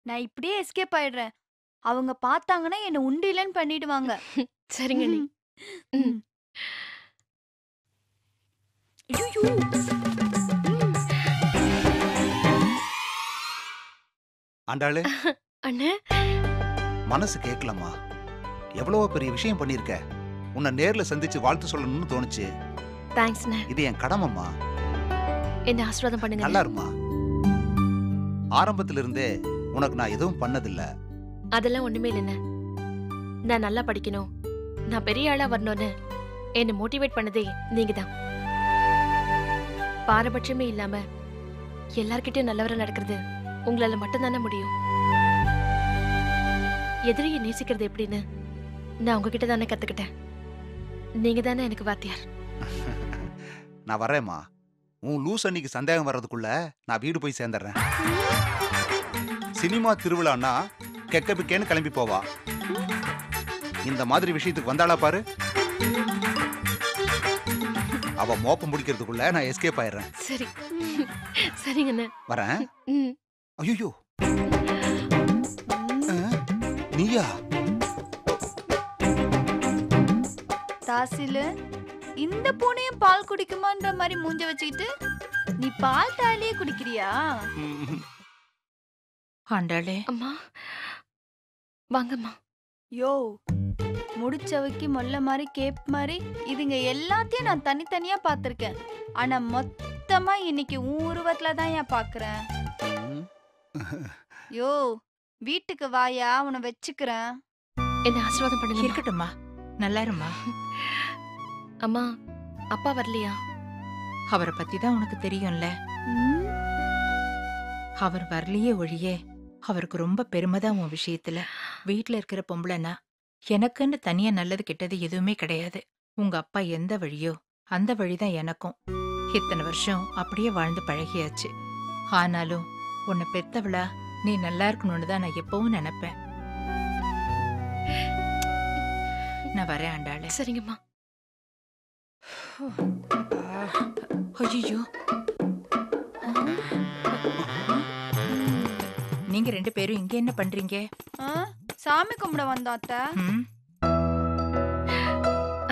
நான் இப்படியே எஸ்கேப் ஆயிடுறேன். அவங்க பார்த்தாங்கன்னா என்ன உண்டியலன்னு பண்ணிடுவாங்க. சரிங்க நீ. ம். ஐயையோ! ஆண்டாளு, அண்ணே மனசு கேட்கலம்மா. எவ்வளவோ பெரிய விஷயம் பண்ணிருக்க. உன்னை நேர்ல சந்திச்சு வாழ்த்து சொல்லணும்னு தோணுச்சு. தேங்க்ஸ்ண்ணே. இது என் கடமைம்மா. என்ன ஆசீர்வாதம் பண்ணுங்க. நல்லா இருமா. ஆரம்பத்துல இருந்தே உனக்கு நான் எதுவும் பண்ணதில்ல. அதெல்லாம் ஒண்ணுமே இல்லைண்ணே. நான் நல்லா படிக்கணும், நான் பெரிய ஆளா வரணும்னு என்ன மோட்டிவேட் பண்ணதே நீங்க தான். பாரபட்சமே இல்லாம எல்லார்கிட்டயும் நல்லவரா நடக்கிறது உங்களால மட்டும்தானே முடியும். எதிரியை நேசிக்கிறது எப்படின்னு நான் உங்ககிட்ட தானே கத்துக்கிட்டேன். நீங்க தானே எனக்கு வாத்தியார். நான் வரேம்மா. உன் லூஸ் அன்னைக்கு சந்தேகம் வர்றதுக்குள்ள நான் வீடு போய் சேர்ந்துடுறேன். சினிமா திருவிழான்னா கெக்க பிக்கேன்னு கிளம்பி போவா. இந்த மாதிரி விஷயத்துக்கு வந்தாளா பாரு. அவ மோப்பம் முடிக்கிறதுக்குள்ள நான் எஸ்கேப் ஆயிடுறேன். சரி சரிங்கண்ணே. வரேன். ம். ஐயோ, நீயா? தாசிலு, இந்த பூனையும் பால் குடிக்குமான்ற மாதிரி மூஞ்ச வச்சுக்கிட்டு நீ பால் தாலியே குடிக்கிறியா? ம், ஆண்டாளே, அம்மா வாங்கம்மா. யோ, முடிச்சவைக்கு மொல்ல மாதிரி கேப் மாதிரி இதுங்க எல்லாத்தையும் நான் தனித்தனியா பார்த்திருக்கேன். ஆனா மொத்தமா இன்னைக்கு உருவத்துல தான் ஏன் பாக்குறேன். ம். யோ, வீட்டுக்கு வாயா, உன்னை வச்சுக்கிறேன். என்ன ஆசீர்வாதம் பண்ணுங்க. இருக்கட்டும்மா, நல்லா இருமா. அம்மா அப்பா வரலையா? அவரை பத்தி தான் உனக்கு தெரியும்ல. ம், அவர் வரலையே ஒழியே அவருக்கு ரொம்ப பெருமைதான் உன் விஷயத்துல. வீட்டுல இருக்கிற பொம்பளைனா எனக்குன்னு தனியா நல்லது கெட்டது எதுவுமே கிடையாது. உங்க அப்பா எந்த வழியோ அந்த வழிதான் எனக்கும். இத்தனை வருஷம் அப்படியே வாழ்ந்து பழகியாச்சு. ஆனாலும் உன்னை பெத்தவளா நீ நல்லா இருக்கணும்னு தான் நான் எப்பவும் நினைப்பேன். நான் வரேன் ஆண்டாளே. சரிங்கம்மா. ஐயோ, நீங்க ரெண்டு பேரும் இங்க என்ன பண்றீங்க? ஆ, சாமி கும்பிட வந்தோம் அத்தை. ம்?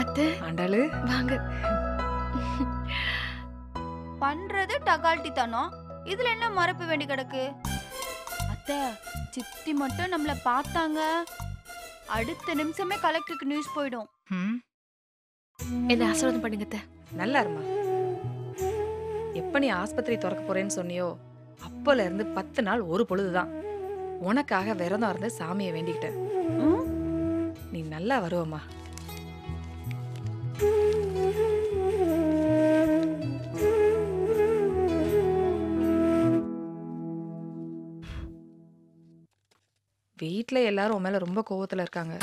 அத்தை ஆண்டாளு, வாங்க. பண்றது டகால்ட்டி தானோ. இதுல என்ன மறப்பு வேண்டி கிடக்கு? அத்தை, சித்தி மட்டும் நம்மள பார்த்தாங்க, அடுத்த நிமிஷமே கலெக்டருக்கு நியூஸ் போயிடும். ம்? என்ன ஆசீர்வாதம் பண்ணுங்க அத்தை. நல்லா இருமா. எப்ப நீ ஆஸ்பத்திரி திறக்க போறேன்னு சொன்னியோ அப்பல இருந்து 10 நாள் ஒரு பொழுதுதான் உனக்காக விரதம் இருந்து சாமியை வேண்டிக்கிட்டேன். ம்? நீ நல்லா வருவம்மா. வீட்ல எல்லாரும் உன் மேல ரொம்ப கோவத்துல இருக்காங்க.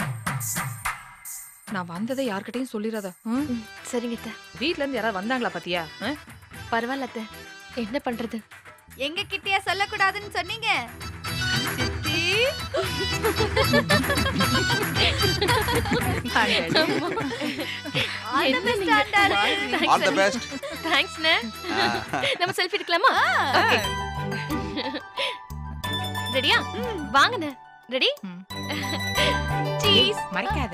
நான் வந்ததை யார்கிட்டயும் சொல்லிடாத. ம்? சரிங்க அத்தை. வீட்ல இருந்து யாராவது வந்தாங்களா பாத்தியா? பரவாயில்ல அத்தை, என்ன பண்றது? எங்க கிட்டயா சொல்லக்கூடாதுன்னு சொன்னீங்க? சித்தி, all the best, Andalu. All the best. தேங்க்ஸ்ண்ணே. நம்ம செல்ஃபி எடுக்கலாமா? ரெடியா? வாங்கண்ணே. ரெடி? ம். சீஸ். மறைக்காத.